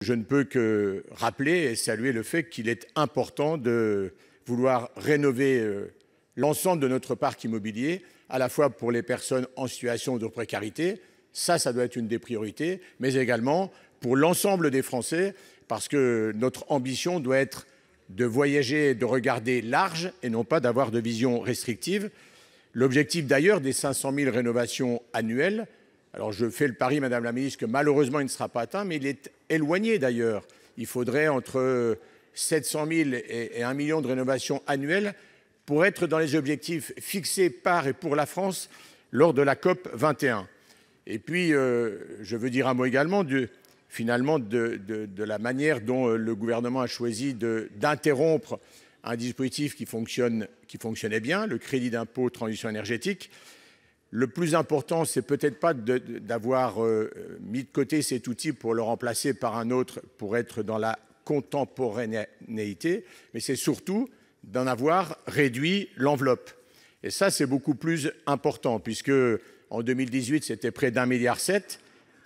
je ne peux que rappeler et saluer le fait qu'il est important de vouloir rénover l'ensemble de notre parc immobilier, à la fois pour les personnes en situation de précarité, ça doit être une des priorités, mais également pour l'ensemble des Français, parce que notre ambition doit être de voyager, de regarder large et non pas d'avoir de vision restrictive. L'objectif d'ailleurs des 500 000 rénovations annuelles, alors je fais le pari, Madame la Ministre, que malheureusement il ne sera pas atteint, mais il est éloigné d'ailleurs. Il faudrait entre 700 000 et 1 million de rénovations annuelles pour être dans les objectifs fixés par et pour la France lors de la COP 21. Et puis, je veux dire un mot également de la manière dont le gouvernement a choisi d'interrompre un dispositif qui fonctionnait bien, le crédit d'impôt transition énergétique. Le plus important, c'est peut-être pas d'avoir mis de côté cet outil pour le remplacer par un autre, pour être dans la contemporanéité, mais c'est surtout d'en avoir réduit l'enveloppe. Et ça, c'est beaucoup plus important, puisque en 2018, c'était près d'1,7 milliard.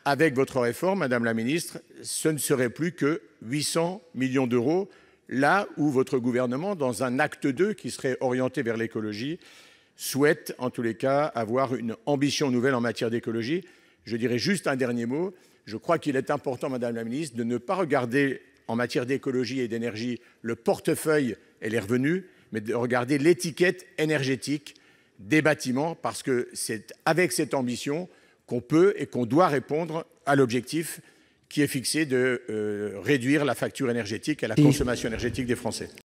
Avec votre réforme, Madame la Ministre, ce ne serait plus que 800 millions d'euros, là où votre gouvernement, dans un acte 2 qui serait orienté vers l'écologie, souhaite en tous les cas avoir une ambition nouvelle en matière d'écologie. Je dirais juste un dernier mot. Je crois qu'il est important, Madame la Ministre, de ne pas regarder en matière d'écologie et d'énergie le portefeuille et les revenus, mais de regarder l'étiquette énergétique des bâtiments, parce que c'est avec cette ambition qu'on peut et qu'on doit répondre à l'objectif qui est fixé de réduire la facture énergétique et la consommation énergétique des Français.